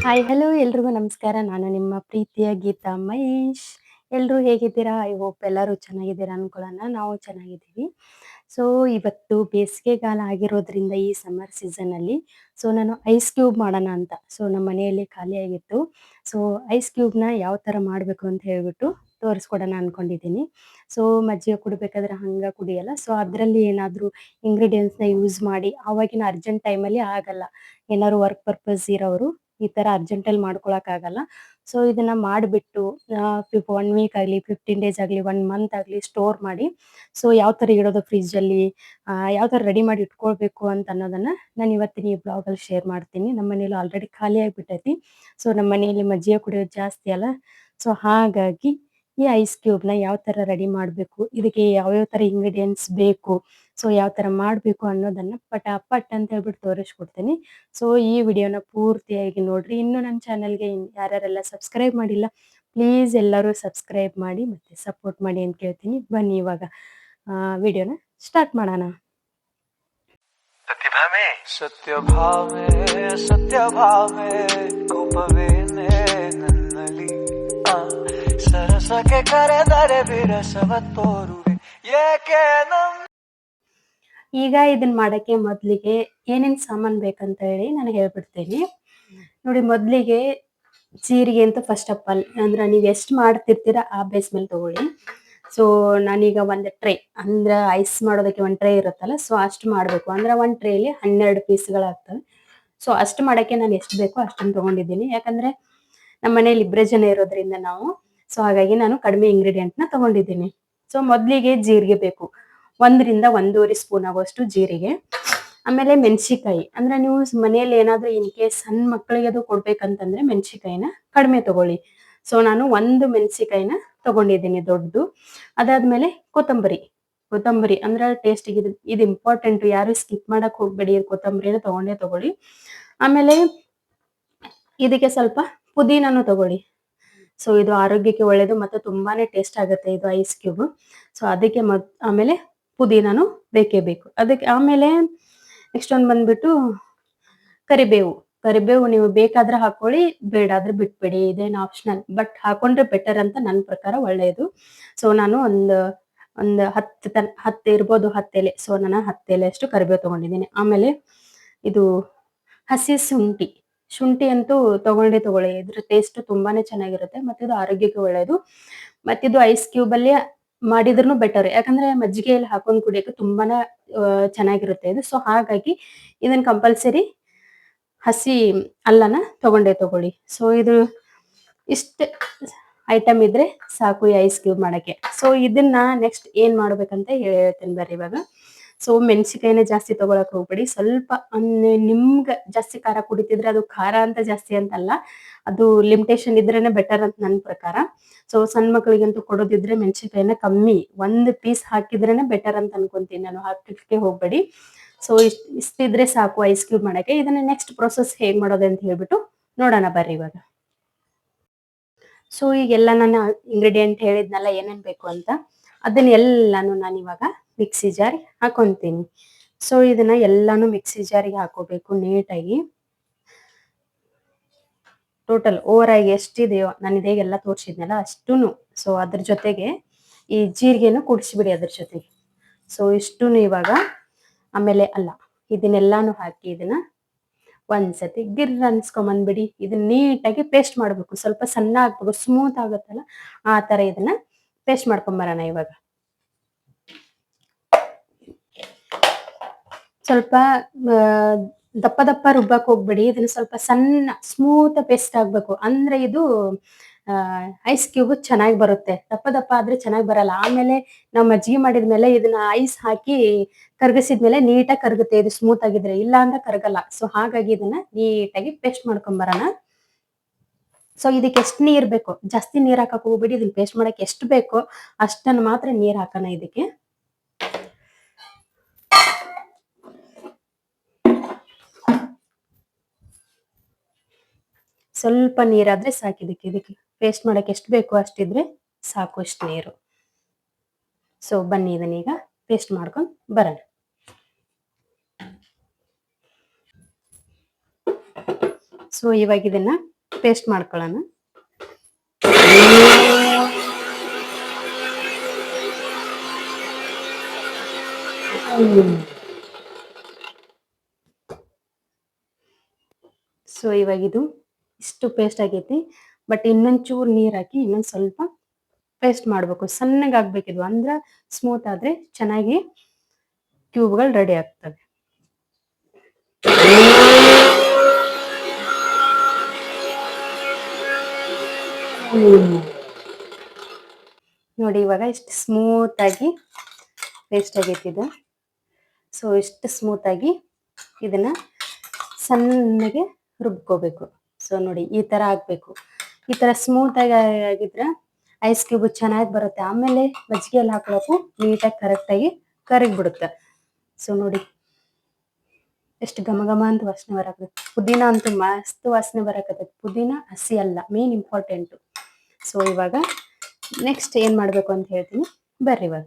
Hi hello ಎಲ್ರಿಗೂ ನಮಸ್ಕಾರ. ನಾನು ನಿಮ್ಮ ಪ್ರೀತಿಯ ಗೀತಾ ಮಹೇಶ್. ಎಲ್ಲರೂ ಹೇಗಿದ್ದೀರಾ? ಐ ಹೋಪ್ ಎಲ್ಲರೂ ಚೆನ್ನಾಗಿದ್ದೀರಾ ಅನ್ಕೊಳ್ಳೋಣ. ನಾವು ಚೆನ್ನಾಗಿದ್ದೀವಿ. ಸೊ ಇವತ್ತು ಬೇಸಿಗೆಗಾಲ ಆಗಿರೋದ್ರಿಂದ ಈ ಸಮ್ಮರ್ ಸೀಸನಲ್ಲಿ ನಾನು ಐಸ್ ಕ್ಯೂಬ್ ಮಾಡೋಣ ಅಂತ. ನಮ್ಮ ಮನೆಯಲ್ಲಿ ಖಾಲಿಯಾಗಿತ್ತು. ಸೊ ಐಸ್ ಕ್ಯೂಬ್‌ನ ಯಾವ ಥರ ಮಾಡಬೇಕು ಅಂತ ಹೇಳ್ಬಿಟ್ಟು ತೋರಿಸ್ಕೊಡೋಣ ಅನ್ಕೊಂಡಿದ್ದೀನಿ. ಮಜ್ಜಿಗೆ ಕುಡಿಬೇಕಾದ್ರೆ ಹಂಗ ಕುಡಿಯಲ್ಲ. ಅದರಲ್ಲಿ ಏನಾದರೂ ಇಂಗ್ರೀಡಿಯೆಂಟ್ಸ್‌ನ ಯೂಸ್ ಮಾಡಿ ಆವಾಗಿನ ಅರ್ಜೆಂಟ್ ಟೈಮಲ್ಲಿ ಆಗಲ್ಲ. ಏನಾದ್ರು ವರ್ಕ್ ಪರ್ಪಸ್ ಇರೋರು ಈ ಥರ ಅರ್ಜೆಂಟಲ್ಲಿ ಮಾಡ್ಕೊಳಕ್ಕಾಗಲ್ಲ. ಇದನ್ನ ಮಾಡಿಬಿಟ್ಟು 1 ವೀಕ್ ಆಗಲಿ, 15 ಡೇಸ್ ಆಗಲಿ, 1 ಮಂತ್ ಆಗಲಿ ಸ್ಟೋರ್ ಮಾಡಿ ಯಾವ ಥರ ಇಡೋದು ಫ್ರಿಡ್ಜಲ್ಲಿ, ಯಾವ ಥರ ರೆಡಿ ಮಾಡಿ ಇಟ್ಕೊಳ್ಬೇಕು ಅಂತ ಅನ್ನೋದನ್ನ ನಾನು ಇವತ್ತಿನ ಈ ಬ್ಲಾಗಲ್ಲಿ ಶೇರ್ ಮಾಡ್ತೀನಿ. ನಮ್ಮ ಮನೇಲಿ ಆಲ್ರೆಡಿ ಖಾಲಿ ಆಗಿಬಿಟ್ಟೈತಿ. ನಮ್ಮ ಮನೆಯಲ್ಲಿ ಮಜ್ಜಿಗೆ ಕುಡಿಯೋದು ಜಾಸ್ತಿ ಅಲ್ಲ. ಹಾಗಾಗಿ ಈ ಐಸ್ ಕ್ಯೂಬ್‌ನ ಯಾವ ಥರ ರೆಡಿ ಮಾಡಬೇಕು, ಇದಕ್ಕೆ ಯಾವ್ಯಾವ ಥರ ಇಂಗ್ರೀಡಿಯೆಂಟ್ಸ್ ಬೇಕು, ಯಾವ ಥರ ಮಾಡಬೇಕು ಅನ್ನೋದನ್ನ ಪಟಾಪಟ್ ಅಂತ ಹೇಳ್ಬಿಟ್ಟು ತೋರಿಸ್ಕೊಡ್ತೀನಿ. ಈ ವಿಡಿಯೋನ ಪೂರ್ತಿಯಾಗಿ ನೋಡ್ರಿ. ಇನ್ನು ನನ್ನ ಚಾನಲ್‌ಗೆ ಯಾರ್ಯಾರೆಲ್ಲ ಸಬ್ಸ್ಕ್ರೈಬ್ ಮಾಡಿಲ್ಲ, ಪ್ಲೀಸ್ ಎಲ್ಲರೂ ಸಬ್ಸ್ಕ್ರೈಬ್ ಮಾಡಿ ಮತ್ತೆ ಸಪೋರ್ಟ್ ಮಾಡಿ ಅಂತ ಕೇಳ್ತೀನಿ. ಬನ್ನಿ ಇವಾಗ ವಿಡಿಯೋನ ಸ್ಟಾರ್ಟ್ ಮಾಡೋಣ. ಸತ್ಯಭಾಮೆ ಕೋಪವೇನೆ ನನ್ನಲ್ಲಿ ಸರಸಕ್ಕೆ ಕರೆದರೆ ವಿರಸವ ತೋರುವೆ ಏಕೆ ಈಗ ಇದನ್ನ ಮಾಡಕ್ಕೆ ಮೊದಲಿಗೆ ಏನೇನ್ ಸಾಮಾನು ಬೇಕಂತ ಹೇಳಿ ನಾನು ಹೇಳ್ಬಿಡ್ತೀನಿ. ನೋಡಿ, ಮೊದಲಿಗೆ ಜೀರಿಗೆ ಅಂತ ಫಸ್ಟ್ ಆಫ್ ಆಲ್ ಅಂದ್ರೆ ನೀವು ಎಷ್ಟು ಮಾಡ್ತಿರ್ತೀರಾ ಆ ಬೇಸ್ ಮೇಲೆ ತಗೊಳ್ಳಿ. ನಾನೀಗ ಒಂದು ಟ್ರೇ ಅಂದ್ರೆ ಐಸ್ ಮಾಡೋದಕ್ಕೆ ಒಂದು ಟ್ರೇ ಇರುತ್ತಲ್ಲ, ಅಷ್ಟು ಮಾಡಬೇಕು. ಅಂದ್ರೆ ಒಂದು ಟ್ರೇಲಿ 12 ಪೀಸ್ಗಳಾಗ್ತವೆ. ಅಷ್ಟು ಮಾಡಕ್ಕೆ ನಾನು ಎಷ್ಟು ಬೇಕೋ ಅಷ್ಟನ್ನು ತಗೊಂಡಿದ್ದೀನಿ. ಯಾಕಂದ್ರೆ ನಮ್ಮ ಮನೇಲಿ ಇಬ್ಬರೇ ಜನ ಇರೋದ್ರಿಂದ ನಾವು ಹಾಗಾಗಿ ನಾನು ಕಡಿಮೆ ಇಂಗ್ರೀಡಿಯೆಂಟ್ನ ತಗೊಂಡಿದ್ದೀನಿ. ಮೊದಲಿಗೆ ಜೀರಿಗೆ ಬೇಕು. 1 ರಿಂದ 1.5 ಸ್ಪೂನ್ ಆಗುವಷ್ಟು ಜೀರಿಗೆ. ಆಮೇಲೆ ಮೆಣಸಿಕಾಯಿ, ಅಂದ್ರೆ ನೀವು ಮನೆಯಲ್ಲಿ ಏನಾದ್ರೂ ಇನ್ ಕೇಸ್ ಸಣ್ಣ ಮಕ್ಕಳಿಗೆ ಅದು ಕೊಡ್ಬೇಕಂತಂದ್ರೆ ಮೆಣಸಿಕಾಯಿನ ಕಡಿಮೆ ತಗೊಳ್ಳಿ. ನಾನು 1 ಮೆಣಸಿಕಾಯಿನ ತಗೊಂಡಿದ್ದೀನಿ ದೊಡ್ಡದು. ಅದಾದ್ಮೇಲೆ ಕೊತ್ತಂಬರಿ ಅಂದ್ರೆ ಟೇಸ್ಟಿಗೆ ಇದು ಇಂಪಾರ್ಟೆಂಟ್, ಯಾರು ಸ್ಕಿಪ್ ಮಾಡಕ್ ಹೋಗ್ಬೇಡಿ. ಕೊತ್ತಂಬರಿನ ತಗೊಳ್ಳಿ. ಆಮೇಲೆ ಇದಕ್ಕೆ ಸ್ವಲ್ಪ ಪುದೀನನು ತಗೊಳ್ಳಿ. ಇದು ಆರೋಗ್ಯಕ್ಕೆ ಒಳ್ಳೇದು ಮತ್ತೆ ತುಂಬಾನೇ ಟೇಸ್ಟ್ ಆಗುತ್ತೆ ಇದು ಐಸ್ ಕ್ಯೂಬ್. ಅದಕ್ಕೆ ಆಮೇಲೆ ಪುದೀನನು ಬೇಕೇ ಬೇಕು. ಅದಕ್ಕೆ ಆಮೇಲೆ ನೆಕ್ಸ್ಟ್ ಒಂದು ಬಂದ್ಬಿಟ್ಟು ಕರಿಬೇವು ನೀವು ಬೇಕಾದ್ರೆ ಹಾಕೊಳ್ಳಿ, ಬೇಡಾದ್ರೆ ಬಿಟ್ಬಿಡಿ. ಇದೇನು ಆಪ್ಷನಲ್, ಬಟ್ ಹಾಕೊಂಡ್ರೆ ಬೆಟರ್ ಅಂತ ನನ್ನ ಪ್ರಕಾರ ಒಳ್ಳೆಯದು. ನಾನು ಒಂದು 10 ಇರ್ಬೋದು, 10 ಎಲೆ. ನಾನು 10 ಎಲೆ ಅಷ್ಟು ಕರಿಬೇವು ತಗೊಂಡಿದ್ದೀನಿ. ಆಮೇಲೆ ಇದು ಹಸಿ ಶುಂಠಿ ಅಂತೂ ತಗೊಳ್ಳಿ. ಇದ್ರ ಟೇಸ್ಟ್ ತುಂಬಾನೇ ಚೆನ್ನಾಗಿರುತ್ತೆ ಮತ್ತೆ ಇದು ಆರೋಗ್ಯಕ್ಕೆ ಒಳ್ಳೆಯದು. ಮತ್ತೆ ಇದು ಐಸ್ ಕ್ಯೂಬ್ ಅಲ್ಲಿ ಮಾಡಿದ್ರೂ ಬೆಟರ್, ಯಾಕಂದ್ರೆ ಮಜ್ಜಿಗೆಯಲ್ಲಿ ಹಾಕೊಂಡು ಕುಡಿಯೋಕೆ ತುಂಬಾನೇ ಚೆನ್ನಾಗಿರುತ್ತೆ ಇದು. ಹಾಗಾಗಿ ಇದನ್ನ ಕಂಪಲ್ಸರಿ ಹಸಿ ಅಲ್ಲನ ತಗೊಳ್ಳಿ. ಇದು ಇಷ್ಟ ಐಟಮ್ ಇದ್ರೆ ಸಾಕು ಈ ಐಸ್ ಕ್ಯೂಬ್ ಮಾಡಕ್ಕೆ. ಇದನ್ನ ನೆಕ್ಸ್ಟ್ ಏನ್ ಮಾಡ್ಬೇಕಂತ ಹೇಳ್ತೀನಿ ಬರ್ರಿ ಇವಾಗ. ಮೆಣಸಿಕಾಯಿನ ಜಾಸ್ತಿ ತಗೊಳಕ್ ಹೋಗ್ಬೇಡಿ. ಸ್ವಲ್ಪ ನಿಮ್ಗೆ ಜಾಸ್ತಿ ಖಾರ ಕುಡಿತಿದ್ರೆ, ಅದು ಖಾರ ಅಂತ ಜಾಸ್ತಿ ಅಂತಲ್ಲ, ಅದು ಲಿಮಿಟೇಷನ್ ಇದ್ರೇನೆ ಬೆಟರ್ ಅಂತ ನನ್ನ ಪ್ರಕಾರ. ಸಣ್ಣ ಮಕ್ಕಳಿಗಂತೂ ಕೊಡೋದಿದ್ರೆ ಮೆಣಸಿಕಾಯಿನ ಕಮ್ಮಿ 1 ಪೀಸ್ ಹಾಕಿದ್ರೇನೆ ಬೆಟರ್ ಅಂತ ಅನ್ಕೊಂತೀನಿ ನಾನು. ಹಾಕಕ್ಕೆ ಹೋಗ್ಬೇಡಿ. ಇಷ್ಟಿದ್ರೆ ಸಾಕು ಐಸ್ ಕ್ಯೂಬ್ ಮಾಡಕ್ಕೆ. ಇದನ್ನ ನೆಕ್ಸ್ಟ್ ಪ್ರೊಸೆಸ್ ಹೇಗ್ ಮಾಡೋದು ಅಂತ ಹೇಳ್ಬಿಟ್ಟು ನೋಡೋಣ ಬರ್ರಿ ಇವಾಗ. ಈಗೆಲ್ಲ ನಾನು ಇಂಗ್ರೀಡಿಯೆಂಟ್ ಹೇಳಿದ್ನಲ್ಲ ಏನೇನ್ ಬೇಕು ಅಂತ, ಅದನ್ನ ಎಲ್ಲಾನು ನಾನು ಇವಾಗ ಮಿಕ್ಸಿ ಜಾರ್ ಹಾಕೊಂತೀನಿ. ಇದನ್ನ ಎಲ್ಲಾನು ಮಿಕ್ಸಿ ಜಾರಿಗೆ ಹಾಕೋಬೇಕು ನೀಟಾಗಿ. ಟೋಟಲ್ ಓವರ್ ಆಗಿ ಎಷ್ಟಿದೆಯೋ ನಾನು ಇದೆಲ್ಲ ತೋರಿಸಿದ್ನಲ್ಲ ಅಷ್ಟೂನು. ಅದ್ರ ಜೊತೆಗೆ ಈ ಜೀರಿಗೆನು ಕುಡಿಸ್ಬಿಡಿ ಅದ್ರ ಜೊತೆಗೆ. ಇಷ್ಟೂನು ಇವಾಗ. ಆಮೇಲೆ ಇದನ್ನೆಲ್ಲಾನು ಹಾಕಿ ಇದನ್ನ ಒಂದ್ಸತಿ ಅನ್ಸ್ಕೊಂಬಂದ್ಬಿಡಿ. ಇದನ್ನ ನೀಟಾಗಿ ಪೇಸ್ಟ್ ಮಾಡ್ಬೇಕು. ಸ್ವಲ್ಪ ಸಣ್ಣ ಆಗ್ಬೇಕು, ಸ್ಮೂತ್ ಆಗುತ್ತಲ್ಲ ಆ ತರ ಇದನ್ನ ಪೇಸ್ಟ್ ಮಾಡ್ಕೊಂಬರೋಣ ಇವಾಗ. ಸ್ವಲ್ಪ ದಪ್ಪ ರುಬ್ಬಕ್ ಹೋಗ್ಬೇಡಿ. ಇದನ್ನ ಸ್ವಲ್ಪ ಸಣ್ಣ ಸ್ಮೂತ್ ಪೇಸ್ಟ್ ಆಗ್ಬೇಕು. ಅಂದ್ರೆ ಇದು ಐಸ್ ಕ್ಯೂಬ್ ಚೆನ್ನಾಗಿ ಬರುತ್ತೆ. ದಪ್ಪ ಆದ್ರೆ ಚೆನ್ನಾಗಿ ಬರಲ್ಲ. ಆಮೇಲೆ ನಾವು ಮಜ್ಜಿಗೆ ಮಾಡಿದ್ಮೇಲೆ ಇದನ್ನ ಐಸ್ ಹಾಕಿ ಕರಗಿಸಿದ್ಮೇಲೆ ನೀಟಾಗಿ ಕರಗುತ್ತೆ ಇದು ಸ್ಮೂತ್ ಆಗಿದ್ರೆ, ಇಲ್ಲ ಅಂದ್ರೆ ಕರಗಲ್ಲ. ಹಾಗಾಗಿ ಇದನ್ನ ನೀಟಾಗಿ ಪೇಸ್ಟ್ ಮಾಡ್ಕೊಂಬರೋಣ. ಇದಕ್ಕೆ ಎಷ್ಟು ನೀರ್ ಬೇಕು, ಜಾಸ್ತಿ ನೀರ್ ಹಾಕಕ್ ಹೋಗ್ಬೇಡಿ. ಇದನ್ನ ಪೇಸ್ಟ್ ಮಾಡಕ್ ಎಷ್ಟು ಬೇಕೋ ಅಷ್ಟನ್ನು ಮಾತ್ರ ನೀರ್ ಹಾಕೋಣ ಇದಕ್ಕೆ. ಸ್ವಲ್ಪ ನೀರಾದ್ರೆ ಸಾಕು ಇದಕ್ಕೆ ಪೇಸ್ಟ್ ಮಾಡಕ್ಕೆ ಎಷ್ಟು ಬೇಕು ಅಷ್ಟಿದ್ರೆ ಸಾಕು, ಅಷ್ಟು ನೀರು. ಬನ್ನಿ ಇದನ್ನೀಗ ಪೇಸ್ಟ್ ಮಾಡ್ಕೊಂಡು ಬರೋಣ. ಸೊ ಇವಾಗ ಇದನ್ನ ಪೇಸ್ಟ್ ಮಾಡ್ಕೊಳ್ಳೋಣ. ಸೊ ಇವಾಗ ಇದು ಇಷ್ಟು ಪೇಸ್ಟ್ ಆಗೈತಿ. ಬಟ್ ಇನ್ನೊಂದ್ ಚೂರು ನೀರ್ ಹಾಕಿ ಇನ್ನೊಂದ್ ಸ್ವಲ್ಪ ಪೇಸ್ಟ್ ಮಾಡ್ಬೇಕು. ಸಣ್ಣಗೆ ಆಗ್ಬೇಕಿದ್ವು ಅಂದ್ರ ಸ್ಮೂತ್ ಆದ್ರೆ ಚೆನ್ನಾಗಿ ಕ್ಯೂಬ್ಗಳು ರೆಡಿ ಆಗ್ತವೆ. ನೋಡಿ ಇವಾಗ ಇಷ್ಟು ಸ್ಮೂತ್ ಆಗಿ ಪೇಸ್ಟ್ ಆಗೈತಿ ಇದು. ಸೊ ಇಷ್ಟು ಸ್ಮೂತ್ ಆಗಿ ಇದನ್ನ ಸಣ್ಣಗೆ ರುಬ್ಕೋಬೇಕು. ಸೊ ನೋಡಿ ಈ ತರ ಆಗ್ಬೇಕು. ಈ ತರ ಸ್ಮೂತ್ ಆಗಿ ಆಗಿದ್ರೆ ಐಸ್ ಕ್ಯೂಬ್ ಚೆನ್ನಾಗಿ ಬರುತ್ತೆ. ಆಮೇಲೆ ಮಜ್ಜಿಗೆಯಲ್ಲಿ ಹಾಕೊಳ್ಳೋಕು ನೀಟಾಗಿ ಕರೆಕ್ಟ್ ಆಗಿ ಕರಗಿ ಬಿಡುತ್ತೆ. ಸೊ ನೋಡಿ ಎಷ್ಟು ಘಮ ಘಮ ಅಂತ ವಾಸನೆ ಬರಕತ್ತೈತಿ. ಪುದೀನ ಅಂತೂ ಮಸ್ತ್ ವಾಸನೆ ಬರಕತ್ತೈತಿ. ಪುದೀನ ಹಸಿ ಅಲ್ಲ, ಮೇನ್ ಇಂಪಾರ್ಟೆಂಟು. ಸೊ ಇವಾಗ ನೆಕ್ಸ್ಟ್ ಏನ್ ಮಾಡ್ಬೇಕು ಅಂತ ಹೇಳ್ತೀನಿ ಬರ್ರಿ ಇವಾಗ.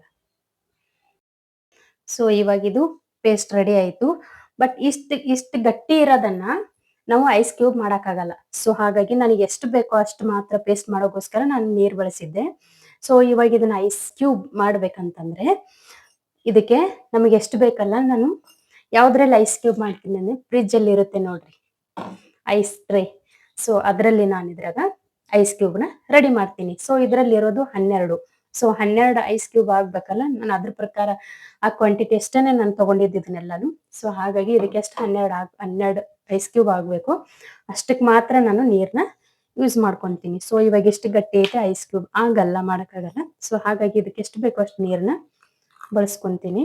ಸೊ ಇವಾಗ ಇದು ಪೇಸ್ಟ್ ರೆಡಿ ಆಯ್ತು. ಬಟ್ ಇಷ್ಟು ಗಟ್ಟಿ ಇರೋದನ್ನ ನಾವು ಐಸ್ ಕ್ಯೂಬ್ ಮಾಡಕ್ಕಾಗಲ್ಲ. ಸೊ ಹಾಗಾಗಿ ನನಗೆ ಎಷ್ಟು ಬೇಕೋ ಅಷ್ಟು ಮಾತ್ರ ಪೇಸ್ಟ್ ಮಾಡೋಕ್ಕೋಸ್ಕರ ನಾನು ನೀರು ಬಳಸಿದ್ದೆ. ಸೊ ಇವಾಗ ಇದನ್ನ ಐಸ್ ಕ್ಯೂಬ್ ಮಾಡ್ಬೇಕಂತಂದ್ರೆ ಇದಕ್ಕೆ ನಮಗೆ ಎಷ್ಟು ಬೇಕಲ್ಲ, ನಾನು ಯಾವ್ದ್ರಲ್ಲಿ ಐಸ್ ಕ್ಯೂಬ್ ಮಾಡ್ತೀನಿ ಅಂದ್ರೆ ಫ್ರಿಜ್ ಅಲ್ಲಿ ಇರುತ್ತೆ ನೋಡ್ರಿ ಐಸ್ ಟ್ರೇ. ಸೊ ಅದರಲ್ಲಿ ನಾನು ಇದ್ರಾಗ ಐಸ್ ಕ್ಯೂಬ್ ನ ರೆಡಿ ಮಾಡ್ತೀನಿ. ಸೊ ಇದರಲ್ಲಿ ಇರೋದು 12. ಸೊ 12 ಐಸ್ ಕ್ಯೂಬ್ ಆಗ್ಬೇಕಲ್ಲ, ನಾನು ಅದ್ರ ಪ್ರಕಾರ ಆ ಕ್ವಾಂಟಿಟಿ ಅಷ್ಟೇನೆ ನಾನು ತಗೊಂಡಿದ್ದನ್ನೆಲ್ಲಾನು. ಸೊ ಹಾಗಾಗಿ ಇದಕ್ಕೆ ಎಷ್ಟು 12 ಐಸ್ ಕ್ಯೂಬ್ ಆಗ್ಬೇಕು. ಅಷ್ಟಕ್ಕೆ ಮಾತ್ರ ನಾನು ನೀರ್ನ ಯೂಸ್ ಮಾಡ್ಕೊಂತೀನಿ. ಸೊ ಇವಾಗ ಎಷ್ಟು ಗಟ್ಟಿ ಐತೆ ಐಸ್ ಕ್ಯೂಬ್ ಆಗಲ್ಲ, ಮಾಡಕ್ಕಾಗಲ್ಲ. ಸೊ ಹಾಗಾಗಿ ಇದಕ್ಕೆ ಎಷ್ಟು ಬೇಕೋ ಅಷ್ಟು ನೀರ್ನ ಬಳಸ್ಕೊಂತೀನಿ.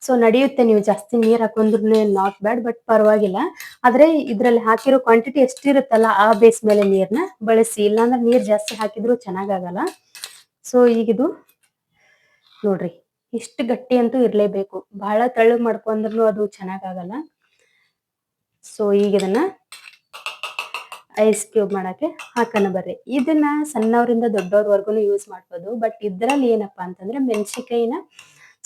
ಸೊ ನಡೆಯುತ್ತೆ, ನೀವು ಜಾಸ್ತಿ ನೀರ್ ಹಾಕೊಂಡ್ರು ನಾಟ್ ಬ್ಯಾಡ್, ಬಟ್ ಪರವಾಗಿಲ್ಲ. ಆದ್ರೆ ಇದ್ರಲ್ಲಿ ಹಾಕಿರೋ ಕ್ವಾಂಟಿಟಿ ಎಷ್ಟಿರುತ್ತಲ್ಲ ಆ ಬೇಸ್ ಮೇಲೆ ನೀರ್ನ ಬಳಸಿ. ಇಲ್ಲಾಂದ್ರೆ ನೀರ್ ಜಾಸ್ತಿ ಹಾಕಿದ್ರು ಚೆನ್ನಾಗಾಗಲ್ಲ. ಸೊ ಈಗಿದು ನೋಡ್ರಿ ಇಷ್ಟು ಗಟ್ಟಿ ಅಂತೂ ಇರ್ಲೇಬೇಕು. ಬಹಳ ತೆಳ್ಳಗ್ ಮಾಡ್ಕೊಂಡ್ರು ಅದು ಚೆನ್ನಾಗಾಗಲ್ಲ. ಸೊ ಈಗ ಇದನ್ನ ಐಸ್ ಕ್ಯೂಬ್ ಮಾಡಕ್ಕೆ ಹಾಕೋಣ ಬರ್ರಿ. ಇದನ್ನ ಸಣ್ಣವರಿಂದ ದೊಡ್ಡವ್ರವರ್ಗು ಯೂಸ್ ಮಾಡ್ಬೋದು. ಬಟ್ ಇದ್ರಲ್ಲಿ ಏನಪ್ಪಾ ಅಂತಂದ್ರೆ ಮೆಣಸಿನಕಾಯಿನ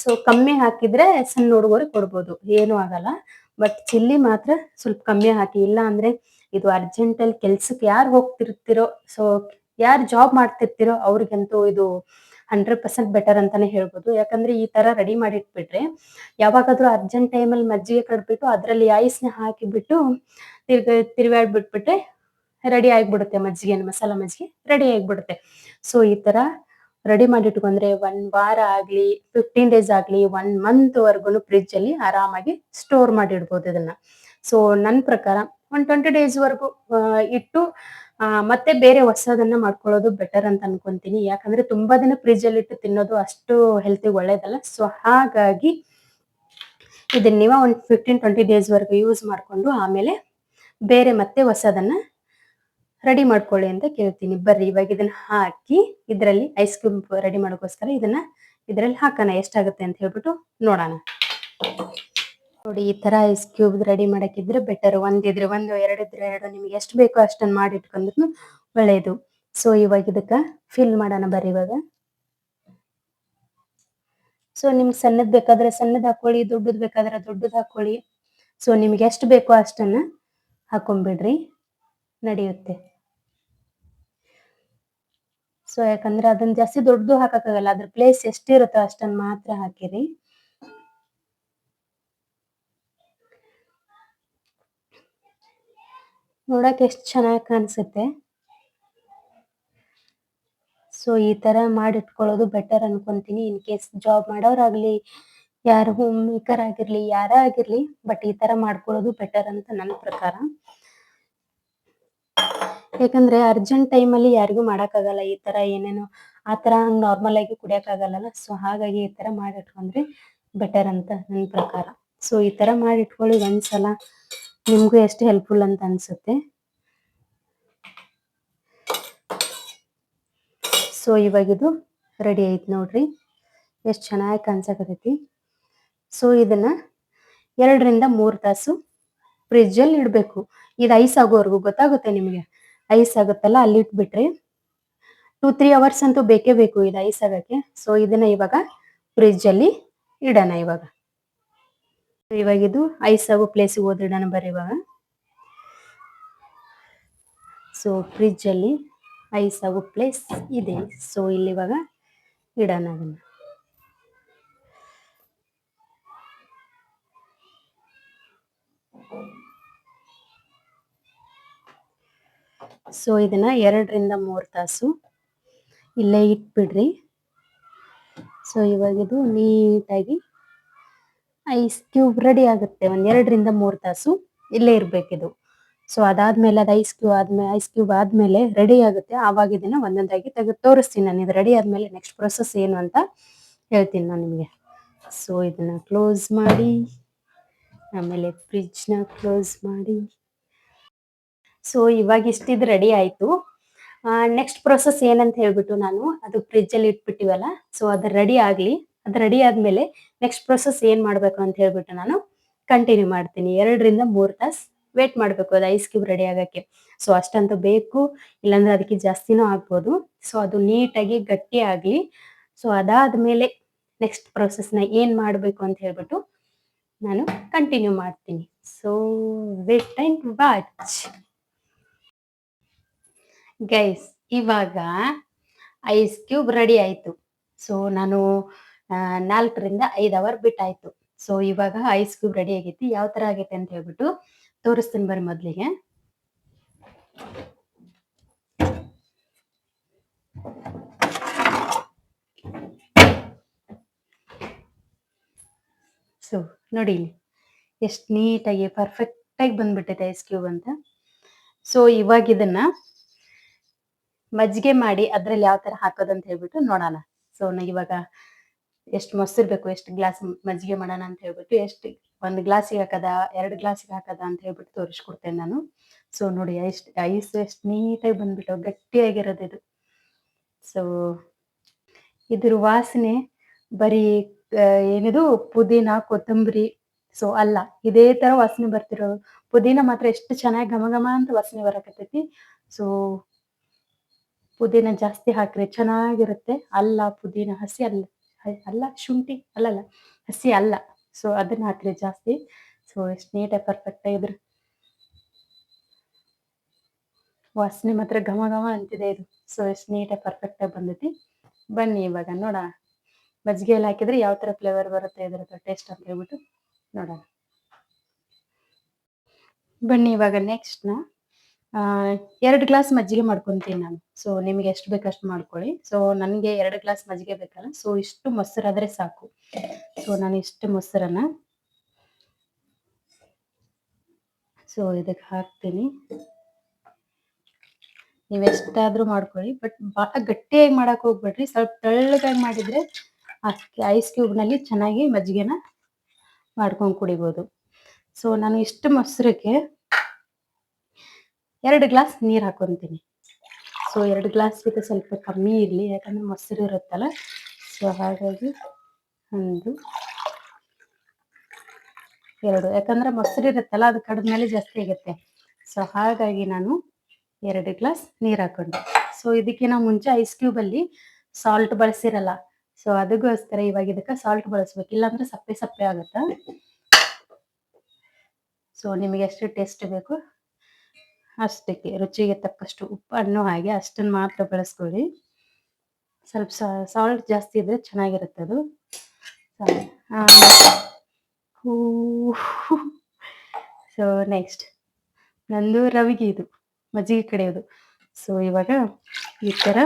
ಸೊ ಕಮ್ಮಿ ಹಾಕಿದ್ರೆ ಸಣ್ಣ ಹುಡುಗರಿಗೆ ಕೊಡ್ಬೋದು, ಏನು ಆಗಲ್ಲ. ಬಟ್ ಚಿಲ್ಲಿ ಮಾತ್ರ ಸ್ವಲ್ಪ ಕಮ್ಮಿ ಹಾಕಿ. ಇಲ್ಲ ಅಂದ್ರೆ ಇದು ಅರ್ಜೆಂಟ್ ಅಲ್ಲಿ ಕೆಲ್ಸಕ್ಕೆ ಯಾರು ಹೋಗ್ತಿರ್ತಿರೋ, ಸೊ ಯಾರು ಜಾಬ್ ಮಾಡ್ತಿರ್ತಿರೋ ಅವ್ರಿಗಂತೂ ಇದು 100% ಬೆಟರ್ ಅಂತಾನೆ ಹೇಳ್ಬೋದು. ಯಾಕಂದ್ರೆ ಈ ತರ ರೆಡಿ ಮಾಡಿಟ್ಬಿಟ್ರೆ ಯಾವಾಗಾದ್ರೂ ಅರ್ಜೆಂಟ್ ಟೈಮಲ್ಲಿ ಮಜ್ಜಿಗೆ ಕಡ್ಬಿಟ್ಟು ಅದ್ರಲ್ಲಿ ಐಸ್ನ ಹಾಕಿಬಿಟ್ಟು ತಿರ್ಗಾಡ್ಬಿಟ್ಬಿಟ್ರೆ ರೆಡಿ ಆಗ್ಬಿಡುತ್ತೆ ಮಜ್ಜಿಗೆ, ಮಸಾಲ ಮಜ್ಜಿಗೆ ರೆಡಿ ಆಗ್ಬಿಡುತ್ತೆ. ಸೊ ಈ ತರ ರೆಡಿ ಮಾಡಿ ಇಟ್ಕೊಂಡ್ರೆ 1 ವಾರ ಆಗ್ಲಿ 15 ಡೇಸ್ ಆಗ್ಲಿ 1 ಮಂತ್ ವರ್ಗುನು ಫ್ರಿಜ್ ಅಲ್ಲಿ ಆರಾಮಾಗಿ ಸ್ಟೋರ್ ಮಾಡಿ ಇಡ್ಬೋದು ಇದನ್ನ. ಸೊ ನನ್ನ ಪ್ರಕಾರ 20 ಡೇಸ್ ವರ್ಗು ಇಟ್ಟು ಮತ್ತೆ ಬೇರೆ ಹೊಸದನ್ನ ಮಾಡ್ಕೊಳ್ಳೋದು ಬೆಟರ್ ಅಂತ ಅನ್ಕೊಂತೀನಿ. ಯಾಕಂದ್ರೆ ತುಂಬಾ ದಿನ ಫ್ರಿಜ್ ಅಲ್ಲಿ ಇಟ್ಟು ತಿನ್ನೋದು ಅಷ್ಟು ಹೆಲ್ತಿಗೆ ಒಳ್ಳೇದಲ್ಲ. ಸೊ ಹಾಗಾಗಿ ಇದನ್ನ ನೀವು ಒಂದು 15-20 ಡೇಸ್ ವರ್ಗು ಯೂಸ್ ಮಾಡ್ಕೊಂಡು ಆಮೇಲೆ ಬೇರೆ ಮತ್ತೆ ಹೊಸದನ್ನ ರೆಡಿ ಮಾಡ್ಕೊಳ್ಳಿ ಅಂತ ಕೇಳ್ತೀನಿ. ಬರ್ರಿ ಇವಾಗ ಇದನ್ನ ಹಾಕಿ ಇದರಲ್ಲಿ ಐಸ್ ಕ್ಯೂಬ್ ರೆಡಿ ಮಾಡೋಕ್ಕೋಸ್ಕರ ಇದನ್ನ ಇದರಲ್ಲಿ ಹಾಕೋಣ. ಎಷ್ಟಾಗುತ್ತೆ ಅಂತ ಹೇಳ್ಬಿಟ್ಟು ನೋಡೋಣ. ನೋಡಿ ಈ ತರ ಐಸ್ ಕ್ಯೂಬ್ ರೆಡಿ ಮಾಡಕ್ಕಿದ್ರೆ ಬೆಟರ್. ಒಂದಿದ್ರೆ ಒಂದು, ಎರಡಿದ್ರೆ ಎರಡು, ನಿಮ್ಗೆ ಎಷ್ಟು ಬೇಕೋ ಅಷ್ಟನ್ನ ಮಾಡಿ ಇಟ್ಕೊಂಡ್ರು ಒಳ್ಳೇದು. ಸೊ ಇವಾಗ ಇದಕ್ಕ ಫಿಲ್ ಮಾಡೋಣ ಬರ್ರಿ ಇವಾಗ. ಸೊ ನಿಮ್ಗೆ ಸಣ್ಣದ್ ಬೇಕಾದ್ರೆ ಸಣ್ಣದ್ ಹಾಕೊಳ್ಳಿ, ದೊಡ್ಡದ್ ಬೇಕಾದ್ರೆ ದೊಡ್ಡದ್ ಹಾಕೊಳ್ಳಿ. ಸೊ ನಿಮ್ಗೆ ಎಷ್ಟು ಬೇಕೋ ಅಷ್ಟನ್ನ ಹಾಕೊಂಡ್ಬಿಡ್ರಿ, ನಡೆಯುತ್ತೆ. ಸೊ ಯಾಕಂದ್ರೆ ಅದನ್ನ ಜಾಸ್ತಿ ದೊಡ್ಡದು ಹಾಕಕ್ಕಾಗಲ್ಲ, ಅದ್ರ ಪ್ಲೇಸ್ ಎಷ್ಟಿರುತ್ತೋ ಅಷ್ಟನ್ನ ಮಾತ್ರ ಹಾಕಿರಿ. ನೋಡಕ್ ಎಷ್ಟು ಚೆನ್ನಾಗಿ ಕಾಣಿಸುತ್ತೆ. ಸೊ ಈ ತರ ಮಾಡಿಟ್ಕೊಳ್ಳೋದು ಬೆಟರ್ ಅನ್ಕೊಂತೀನಿ. ಇನ್ ಕೇಸ್ ಜಾಬ್ ಮಾಡೋರಾಗ್ಲಿ, ಯಾರು ಹೋಮ್ ಮೇಕರ್ ಆಗಿರ್ಲಿ, ಯಾರೇ ಆಗಿರ್ಲಿ, ಬಟ್ ಈ ತರ ಮಾಡ್ಕೊಳ್ಳೋದು ಬೆಟರ್ ಅಂತ ನನ್ನ ಪ್ರಕಾರ. ಯಾಕಂದ್ರೆ ಅರ್ಜೆಂಟ್ ಟೈಮಲ್ಲಿ ಯಾರಿಗೂ ಮಾಡಕ್ಕಾಗಲ್ಲ ಈ ತರ ಏನೇನೋ ಆ ತರ ನಾರ್ಮಲ್ ಆಗಿ ಕುಡಿಯಕ್ಕಾಗಲ್ಲ. ಸೊ ಹಾಗಾಗಿ ಈ ತರ ಮಾಡಿಟ್ಕೊಂಡ್ರೆ ಬೆಟರ್ ಅಂತ ನನ್ನ ಪ್ರಕಾರ. ಸೊ ಈ ತರ ಮಾಡಿಟ್ಕೊಳ್ಳಿ ಒಂದ್ಸಲ, ನಿಮ್ಗೂ ಎಷ್ಟು ಹೆಲ್ಪ್ಫುಲ್ ಅಂತ ಅನ್ಸುತ್ತೆ. ಸೊ ಇವಾಗ ಇದು ರೆಡಿ ಐತ್ ನೋಡ್ರಿ, ಎಷ್ಟು ಚೆನ್ನಾಗಿ ಕಾಣಿಸಕತೈತಿ. ಸೊ ಇದನ್ನ 2-3 ತಾಸು ಫ್ರಿಜ್ ಅಲ್ಲಿ ಇಡ್ಬೇಕು. ಇದು ಐಸ್ ಆಗೋವರೆಗೂ, ಗೊತ್ತಾಗುತ್ತೆ ನಿಮಗೆ ಐಸ್ ಆಗುತ್ತಲ್ಲ, ಅಲ್ಲಿ ಇಟ್ಬಿಟ್ರೆ 2-3 ಅವರ್ಸ್ ಅಂತೂ ಬೇಕೇ ಬೇಕು ಇದು ಐಸ್ ಆಗಕ್ಕೆ. ಸೊ ಇದನ್ನ ಇವಾಗ ಫ್ರಿಜ್ ಅಲ್ಲಿ ಇಡೋಣ. ಇವಾಗ ಇದು ಐಸ್ ಆಗೋ ಪ್ಲೇಸಿಗೆ ಓದಿಡೋಣ ಬರ್ರಿ ಇವಾಗ. ಸೊ ಫ್ರಿಜ್ಜಲ್ಲಿ ಐಸ್ ಆಗೋ ಪ್ಲೇಸ್ ಇದೆ. ಸೊ ಇಲ್ಲಿ ಇವಾಗ ಇಡೋಣ ಅದನ್ನು. ಸೊ ಇದನ್ನ 2 ರಿಂದ 3 ತಾಸು ಇಲ್ಲೇ ಇಟ್ಬಿಡ್ರಿ. ಸೊ ಇವಾಗ ಇದು ನೀಟಾಗಿ ಐಸ್ ಕ್ಯೂಬ್ ರೆಡಿ ಆಗುತ್ತೆ. 2 ರಿಂದ 3 ತಾಸು ಇಲ್ಲೇ ಇರ್ಬೇಕಿದು. ಸೊ ಅದಾದ್ಮೇಲೆ ಅದು ಐಸ್ ಕ್ಯೂಬ್ ಆದ್ಮೇಲೆ ರೆಡಿ ಆಗುತ್ತೆ. ಆವಾಗ ಇದನ್ನ ಒಂದೊಂದಾಗಿ ತೆಗೆದು ತೋರಿಸ್ತೀನಿ ನಾನು. ಇದು ರೆಡಿ ಆದ್ಮೇಲೆ ನೆಕ್ಸ್ಟ್ ಪ್ರೊಸೆಸ್ ಏನು ಅಂತ ಹೇಳ್ತೀನಿ ನಾನು ನಿಮಗೆ. ಸೊ ಇದನ್ನ ಕ್ಲೋಸ್ ಮಾಡಿ, ಆಮೇಲೆ ಫ್ರಿಜ್ನ ಕ್ಲೋಸ್ ಮಾಡಿ. ಸೊ ಇವಾಗ ಇಷ್ಟಿದು ರೆಡಿ ಆಯ್ತು. ನೆಕ್ಸ್ಟ್ ಪ್ರೊಸೆಸ್ ಏನಂತ ಹೇಳ್ಬಿಟ್ಟು ನಾನು ಅದು ಫ್ರಿಜ್ಜಲ್ಲಿ ಇಟ್ಬಿಟ್ಟಿವಲ್ಲ, ಸೊ ಅದು ರೆಡಿ ಆಗಲಿ. ಅದು ರೆಡಿ ಆದ್ಮೇಲೆ ನೆಕ್ಸ್ಟ್ ಪ್ರೊಸೆಸ್ ಏನು ಮಾಡಬೇಕು ಅಂತ ಹೇಳ್ಬಿಟ್ಟು ನಾನು ಕಂಟಿನ್ಯೂ ಮಾಡ್ತೀನಿ. 2 ರಿಂದ 3 ತಾಸು ವೇಟ್ ಮಾಡಬೇಕು ಅದು ಐಸ್ ಕ್ಯೂಬ್ ರೆಡಿ ಆಗೋಕ್ಕೆ. ಸೊ ಅಷ್ಟಂತೂ ಬೇಕು, ಇಲ್ಲಾಂದ್ರೆ ಅದಕ್ಕೆ ಜಾಸ್ತಿನೂ ಆಗ್ಬೋದು. ಸೊ ಅದು ನೀಟಾಗಿ ಗಟ್ಟಿ ಆಗಲಿ. ಸೊ ಅದಾದ್ಮೇಲೆ ನೆಕ್ಸ್ಟ್ ಪ್ರೊಸೆಸ್ನ ಏನು ಮಾಡಬೇಕು ಅಂತ ಹೇಳ್ಬಿಟ್ಟು ನಾನು ಕಂಟಿನ್ಯೂ ಮಾಡ್ತೀನಿ. So wait and watch guys. ಇವಾಗ ಐಸ್ ಕ್ಯೂಬ್ ರೆಡಿ ಆಯಿತು. ಸೊ ನಾನು 4 ರಿಂದ 5 ಅವರ್ ಬಿಟ್ಟಾಯ್ತು. ಸೊ ಇವಾಗ ಐಸ್ ಕ್ಯೂಬ್ ರೆಡಿ ಆಗೈತಿ. ಯಾವ ಥರ ಆಗೈತೆ ಅಂತ ಹೇಳ್ಬಿಟ್ಟು ತೋರಿಸ್ತೀನಿ ಬರ್ರಿ ಮೊದಲಿಗೆ. ಸೊ ನೋಡಿ ಇಲ್ಲಿ ಎಷ್ಟು ನೀಟಾಗಿ ಪರ್ಫೆಕ್ಟಾಗಿ ಬಂದ್ಬಿಟ್ಟೈತೆ ಐಸ್ ಕ್ಯೂಬ್ ಅಂತ. ಸೊ ಇವಾಗ ಇದನ್ನ ಮಜ್ಜಿಗೆ ಮಾಡಿ ಅದ್ರಲ್ಲಿ ಯಾವ ಥರ ಹಾಕೋದು ಅಂತ ಹೇಳ್ಬಿಟ್ಟು ನೋಡೋಣ. ಸೊ ನನಗೆ ಇವಾಗ ಎಷ್ಟು ಮೊಸರು ಬೇಕು, ಎಷ್ಟು ಗ್ಲಾಸ್ ಮಜ್ಜಿಗೆ ಮಾಡೋಣ ಅಂತ ಹೇಳ್ಬಿಟ್ಟು, ಎಷ್ಟು 1 ಗ್ಲಾಸಿಗೆ ಹಾಕದ 2 ಗ್ಲಾಸಿಗೆ ಹಾಕದ ಅಂತ ಹೇಳ್ಬಿಟ್ಟು ತೋರಿಸ್ಕೊಡ್ತೇನೆ ನಾನು. ಸೊ ನೋಡಿ ಐಸ್ ಎಷ್ಟು ನೀಟಾಗಿ ಬಂದ್ಬಿಟ್ಟು ಗಟ್ಟಿಯಾಗಿರೋದು ಇದು. ಸೊ ಇದ್ರ ವಾಸನೆ ಬರೀ ಏನಿದು ಪುದೀನ, ಕೊತ್ತಂಬರಿ, ಸೊ ಅಲ್ಲ, ಇದೇ ತರ ವಾಸನೆ ಬರ್ತಿರೋ. ಪುದೀನ ಮಾತ್ರ ಎಷ್ಟು ಚೆನ್ನಾಗಿ ಘಮ ಘಮ ಅಂತ ವಾಸನೆ ಬರಕತ್ತೈತಿ. ಸೊ ಪುದೀನ ಜಾಸ್ತಿ ಹಾಕ್ರಿ ಚೆನ್ನಾಗಿರುತ್ತೆ. ಅಲ್ಲ ಪುದೀನ ಹಸಿ ಅಲ್ಲ ಶುಂಠಿ ಅಲ್ಲಲ್ಲ ಹಸಿ ಅಲ್ಲ. ಸೊ ಅದನ್ನ ಹಾಕ್ರಿ ಜಾಸ್ತಿ. ಸೊ ಎಷ್ಟು ನೀಟಾಗಿ ಪರ್ಫೆಕ್ಟ್ ಆಗಿದ್ರ ವಾಸನೆ ಮಾತ್ರ ಘಮ ಘಮ ಅಂತಿದೆ ಇದು. ಸೊ ಎಷ್ಟು ನೀಟಾಗಿ ಪರ್ಫೆಕ್ಟ್ ಆಗಿ ಬಂದೈತಿ. ಬನ್ನಿ ಇವಾಗ ನೋಡೋಣ ಮಜ್ಜಿಗೆ ಎಲ್ಲ ಹಾಕಿದ್ರೆ ಯಾವ ತರ ಫ್ಲೇವರ್ ಬರುತ್ತೆ, ಇದ್ರದ್ದು ಟೇಸ್ಟ್ ಅಂತ ಹೇಳ್ಬಿಟ್ಟು ನೋಡೋಣ. ಬನ್ನಿ ಇವಾಗ ನೆಕ್ಸ್ಟ್ 2 ಗ್ಲಾಸ್ ಮಜ್ಜಿಗೆ ಮಾಡ್ಕೊಂತೀನಿ ನಾನು. ಸೊ ನಿಮಗೆ ಎಷ್ಟು ಬೇಕು ಅಷ್ಟು ಮಾಡ್ಕೊಳ್ಳಿ. ಸೊ ನನಗೆ 2 ಗ್ಲಾಸ್ ಮಜ್ಜಿಗೆ ಬೇಕಲ್ಲ, ಸೊ ಇಷ್ಟು ಮೊಸರಾದ್ರೆ ಸಾಕು. ಸೊ ನಾನು ಇಷ್ಟು ಮೊಸರನ್ನ ಸೊ ಇದಕ್ಕೆ ಹಾಕ್ತೀನಿ. ನೀವು ಎಷ್ಟಾದ್ರೂ ಮಾಡ್ಕೊಳ್ಳಿ, ಬಟ್ ಭಾಳ ಗಟ್ಟಿಯಾಗಿ ಮಾಡಕ್ ಹೋಗ್ಬೇಡ್ರಿ. ಸ್ವಲ್ಪ ತೆಳ್ಳಗಾಗಿ ಮಾಡಿದ್ರೆ ಐಸ್ ಕ್ಯೂಬ್ನಲ್ಲಿ ಚೆನ್ನಾಗಿ ಮಜ್ಜಿಗೆನ ಮಾಡ್ಕೊಂಡು ಕುಡಿಬೋದು. ಸೊ ನಾನು ಇಷ್ಟು ಮೊಸರಿಗೆ 2 ಗ್ಲಾಸ್ ನೀರು ಹಾಕೊಂತೀನಿ. ಸೊ 2 ಗ್ಲಾಸ್ಗಿಂತ ಸ್ವಲ್ಪ ಕಮ್ಮಿ ಇರಲಿ, ಯಾಕಂದ್ರೆ ಮೊಸರು ಇರುತ್ತಲ್ಲ. ಸೊ ಹಾಗಾಗಿ 1 2, ಯಾಕಂದ್ರೆ ಮೊಸರು ಇರುತ್ತಲ್ಲ ಅದು ಕಡಿದ್ಮೇಲೆ ಜಾಸ್ತಿ ಆಗುತ್ತೆ. ಸೊ ಹಾಗಾಗಿ ನಾನು 2 ಗ್ಲಾಸ್ ನೀರು ಹಾಕೊಂಡೆ. ಸೊ ಇದಕ್ಕಿಂತ ಮುಂಚೆ ಐಸ್ ಕ್ಯೂಬಲ್ಲಿ ಸಾಲ್ಟ್ ಬಳಸಿರಲ್ಲ. ಸೊ ಅದಕ್ಕೋಸ್ಕರ ಇವಾಗ ಇದಕ್ಕೆ ಸಾಲ್ಟ್ ಬಳಸ್ಬೇಕು, ಇಲ್ಲಾಂದ್ರೆ ಸಪ್ಪೆ ಸಪ್ಪೆ ಆಗುತ್ತೆ. ಸೊ ನಿಮಗೆ ಎಷ್ಟು ಟೇಸ್ಟ್ ಬೇಕು ಅಷ್ಟಕ್ಕೆ, ರುಚಿಗೆ ತಕ್ಕಷ್ಟು ಉಪ್ಪು ಹಣ್ಣು ಹಾಗೆ ಅಷ್ಟನ್ನು ಮಾತ್ರ ಬಳಸ್ಕೊಳ್ಳಿ. ಸ್ವಲ್ಪ ಸಾಲ್ಟ್ ಜಾಸ್ತಿ ಇದ್ರೆ ಚೆನ್ನಾಗಿರುತ್ತೆ ಅದು. ಸೊ ನೆಕ್ಸ್ಟ್ ನಂದು ರವಿಗೆ ಇದು ಮಜ್ಜಿಗೆ ಕಡಿಯೋದು. ಸೊ ಇವಾಗ ಈ ಥರ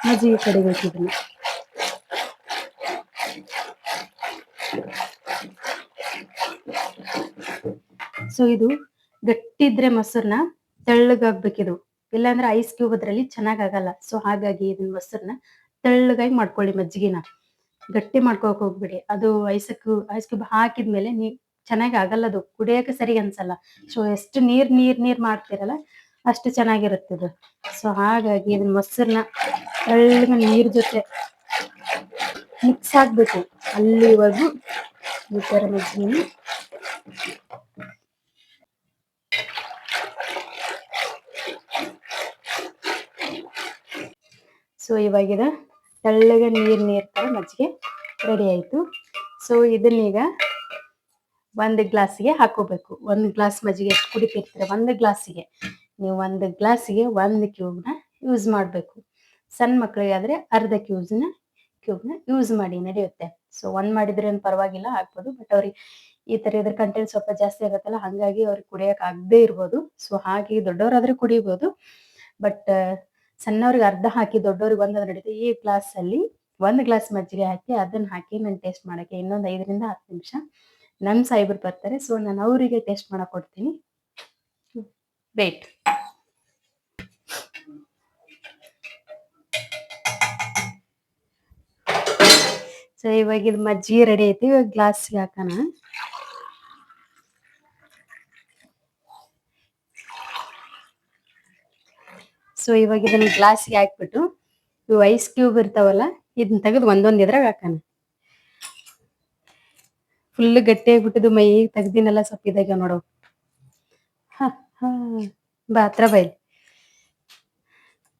ಮಜ್ಜಿಗೆ ಕಡಿಬೇಕು ಇದನ್ನ. ಸೊ ಇದು ಗಟ್ಟಿ ಇದ್ರೆ ಮೊಸರನ್ನ ತೆಳ್ಳಗಾಗ್ಬೇಕಿದು, ಇಲ್ಲಾಂದ್ರೆ ಐಸ್ ಕ್ಯೂಬ್ ಅದ್ರಲ್ಲಿ ಚೆನ್ನಾಗಾಗಲ್ಲ. ಸೊ ಹಾಗಾಗಿ ಇದನ್ನ ಮೊಸರನ್ನ ತೆಳ್ಳಗಾಗಿ ಮಾಡ್ಕೊಳ್ಳಿ. ಮಜ್ಜಿಗೆನ ಗಟ್ಟಿ ಮಾಡ್ಕೋಕ್ ಹೋಗ್ಬಿಡಿ. ಅದು ಐಸ್ ಕ್ಯೂಬ್ ಹಾಕಿದ್ಮೇಲೆ ಚೆನ್ನಾಗಿ ಆಗಲ್ಲ, ಅದು ಕುಡಿಯೋಕೆ ಸರಿ ಅನ್ಸಲ್ಲ. ಸೊ ಎಷ್ಟು ನೀರ್ ಮಾಡ್ತಿರಲ್ಲ ಅಷ್ಟು ಚೆನ್ನಾಗಿರುತ್ತದೆ. ಸೊ ಹಾಗಾಗಿ ಇದನ್ನ ಮೊಸರನ್ನ ತೆಳ್ಳಗ ನೀರ್ ಜೊತೆ ಮಿಕ್ಸ್ ಆಗ್ಬೇಕು ಅಲ್ಲಿವರೆಗೂ ಈ ತರ ಮಜ್ಜಿಗೆ. ಸೊ ಇವಾಗಿದೆ ತೆಳ್ಳಗೆ ನೀರ್ ತರ ಮಜ್ಜಿಗೆ ರೆಡಿ ಆಯ್ತು. ಸೊ ಇದನ್ನೀಗ 1 ಗ್ಲಾಸಿಗೆ ಹಾಕೋಬೇಕು. 1 ಗ್ಲಾಸ್ ಮಜ್ಜಿಗೆ ಎಷ್ಟು ಕುಡಿತಿರ್ತೀರ 1 ಗ್ಲಾಸಿಗೆ ನೀವು 1 ಗ್ಲಾಸಿಗೆ 1 ಕ್ಯೂಬ್‌ನ ಯೂಸ್ ಮಾಡಬೇಕು. ಸಣ್ಣ ಮಕ್ಕಳಿಗಾದ್ರೆ ಅರ್ಧ ಕ್ಯೂಬ್‌ನ ಯೂಸ್ ಮಾಡಿ ನಡೆಯುತ್ತೆ. ಸೊ 1 ಮಾಡಿದ್ರೆ ಏನು ಪರವಾಗಿಲ್ಲ ಹಾಕ್ಬೋದು. ಬಟ್ ಅವ್ರಿಗೆ ಈ ಥರ ಇದ್ರ ಕಂಟೆಂಟ್ ಸ್ವಲ್ಪ ಜಾಸ್ತಿ ಆಗುತ್ತಲ್ಲ, ಹಾಗಾಗಿ ಅವ್ರಿಗೆ ಕುಡಿಯಕ್ಕೆ ಆಗದೇ ಇರ್ಬೋದು. ಸೊ ಹಾಗೆ ದೊಡ್ಡವರಾದ್ರೆ ಕುಡಿಬೋದು. ಬಟ್ ಸಣ್ಣವ್ರಿಗೆ ಅರ್ಧ ಹಾಕಿ ದೊಡ್ಡವ್ರಿಗೆ 1 ನಡೀತದೆ. ಈ ಗ್ಲಾಸಲ್ಲಿ 1 ಗ್ಲಾಸ್ ಮಜ್ಜಿಗೆ ಹಾಕಿ ಅದನ್ನ ಹಾಕಿ ನಾನು ಟೇಸ್ಟ್ ಮಾಡಕ್ಕೆ ಇನ್ನೊಂದು 5ರಿಂದ 10 ನಿಮಿಷ ನಮ್ಮ ಸಾಹೇಬ್ರು ಬರ್ತಾರೆ. ಸೊ ನಾನು ಅವರಿಗೆ ಟೇಸ್ಟ್ ಮಾಡಕ್ ಕೊಡ್ತೀನಿ. ವೇಟ್. ಸೊ ಇವಾಗ ಇದು ಮಜ್ಜಿಗೆ ರೆಡಿ ಐತಿ. ಇವಾಗ ಗ್ಲಾಸ್ಗೆ ಹಾಕೋಣ. ಸೊ ಇವಾಗ ಇದನ್ನ ಗ್ಲಾಸ್ಗೆ ಹಾಕ್ಬಿಟ್ಟು ಇವು ಐಸ್ ಕ್ಯೂಬ್ ಇರ್ತಾವಲ್ಲ, ಇದನ್ನ ತೆಗೆದು ಒಂದೊಂದು ಇದ್ರಾಗ ಹಾಕೋಣ. ಫುಲ್ ಗಟ್ಟಿ ಆಗ್ಬಿಟ್ಟಿದ್ದು ಮೈ ತೆಗ್ದಿನೆಲ್ಲ ಸ್ವಲ್ಪ ಇದಾಗ ನೋಡು. ಹಾ ಹಾ ಬಾ ಹತ್ರ ಬೈ.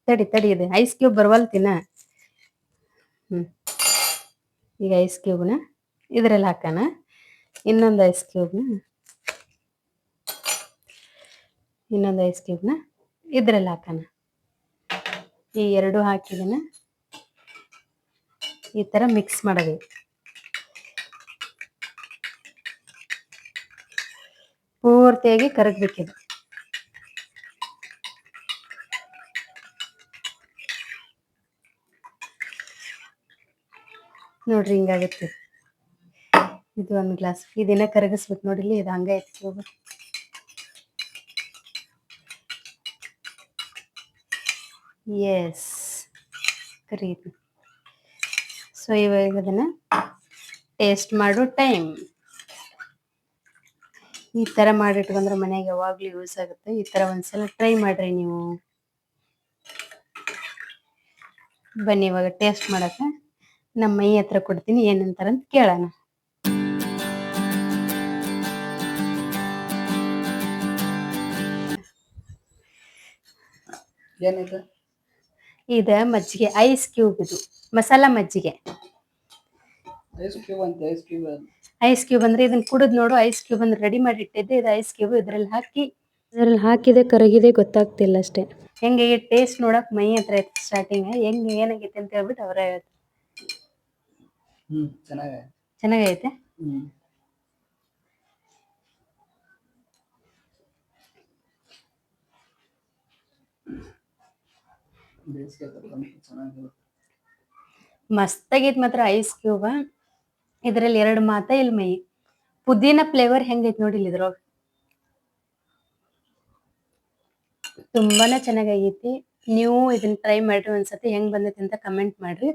ತಡಿ ಇದೆ ಐಸ್ ಕ್ಯೂಬ್ ಬರವಲ್ತಿನ. ಈಗ ಐಸ್ ಕ್ಯೂಬ್ನ ಇದ್ರಲ್ಲಿ ಹಾಕೋಣ. ಇನ್ನೊಂದು ಐಸ್ ಕ್ಯೂಬ್ನ ಇದ್ರಲ್ಲಿ ಹಾಕೋಣ. ಈ 2 ಹಾಕಿದನ ಈ ತರ ಮಿಕ್ಸ್ ಮಾಡಬೇಕು. ಪೂರ್ತಿಯಾಗಿ ಕರಗಬೇಕಿದೆ. ನೋಡ್ರಿ ಹಿಂಗಾಗುತ್ತೆ. ಇದು 1 ಗ್ಲಾಸ್. ಇದನ್ನ ಕರಗಿಸ್ಬೇಕು ನೋಡಿಲಿ. ಇದು ಹಂಗ ಐತಿ ಕ್ಯೂಬ್. ಎಸ್ ಕರೀರಿ. ಸೊ ಇವಾಗ ಅದನ್ನ ಟೇಸ್ಟ್ ಮಾಡೋ ಟೈಮ್. ಈ ತರ ಮಾಡಿಟ್ಕೊಂಡ್ರೆ ಮನೆಗೆ ಯಾವಾಗ್ಲೂ ಯೂಸ್ ಆಗುತ್ತೆ. ಈ ತರ ಒಂದ್ಸಲ ಟ್ರೈ ಮಾಡ್ರಿ ನೀವು. ಬನ್ನಿ ಇವಾಗ ಟೇಸ್ಟ್ ಮಾಡಕ ನಮ್ಮ ಮೈ ಹತ್ರ ಕೊಡ್ತೀನಿ, ಏನಂತಾರಂತ ಕೇಳೋಣ. ಇದ ಮಜ್ಜಿಗೆ ಐಸ್ ಕ್ಯೂಬ್. ಇದು ಮಸಾಲಾ ಮಜ್ಜಿಗೆ. ಐಸ್ ಕ್ಯೂಬ್ ಅಂದ್ರೆ ಇದನ್ನ ಕುಡಿದ್ ನೋಡು. ಐಸ್ ಕ್ಯೂಬ್ ಅಂದ್ರೆ ರೆಡಿ ಮಾಡಿ ಇಟ್ಟಿದ್ದೆ. ಇದು ಐಸ್ ಕ್ಯೂಬ್ ಇದ್ರಲ್ಲಿ ಹಾಕಿದೆ ಕರಗಿದೆ ಗೊತ್ತಾಗ್ತಿಲ್ಲ ಅಷ್ಟೇ. ಹೆಂಗೆ ಟೇಸ್ಟ್ ನೋಡಕ್ ಮೈ ಹತ್ರ ಐತಿ. ಸ್ಟಾರ್ಟಿಂಗ್ ಹೆಂಗೆ ಏನಾಗೈತೆ ಅಂತ ಹೇಳ್ಬಿಟ್ಟು ಅವರೇ ಚೆನ್ನಾಗೈತೆ. ಮಸ್ತಾಗೈತ್ ಮಾತ್ರ ಐಸ್ ಕ್ಯೂಬ್. ಇದ್ರಲ್ಲಿ 2 ಮಾತ ಇಲ್ಲಿ ಮೈ. ಪುದೀನ ಫ್ಲೇವರ್ ಹೆಂಗೈತೆ ನೋಡಿಲ್ಲ ಇದ್ರೊಳಗೆ. ತುಂಬಾನೇ ಚೆನ್ನಾಗೈತಿ. ನೀವು ಇದನ್ನ ಟ್ರೈ ಮಾಡ್ರಿ ಒಂದ್ಸತಿ. ಹೆಂಗ್ ಬಂದೈತೆ ಅಂತ ಕಮೆಂಟ್ ಮಾಡ್ರಿ.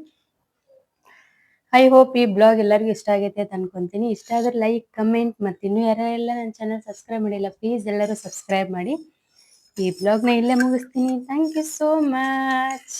ಐ ಹೋಪ್ ಈ ಬ್ಲಾಗ್ ಎಲ್ಲರಿಗೂ ಇಷ್ಟ ಆಗೈತೆ ಅಂತ ಅನ್ಕೊಂತೀನಿ. ಇಷ್ಟ ಆದ್ರೆ ಲೈಕ್, ಕಮೆಂಟ್, ಮತ್ತು ಇನ್ನೂ ಯಾರೆಲ್ಲ ನನ್ನ ಚಾನಲ್ ಸಬ್ಸ್ಕ್ರೈಬ್ ಮಾಡಿಲ್ಲ ಪ್ಲೀಸ್ ಎಲ್ಲರೂ ಸಬ್ಸ್ಕ್ರೈಬ್ ಮಾಡಿ. ಈ ಬ್ಲಾಗ್ನ ಇಲ್ಲೇ ಮುಗಿಸ್ತೀನಿ. Thank you so much.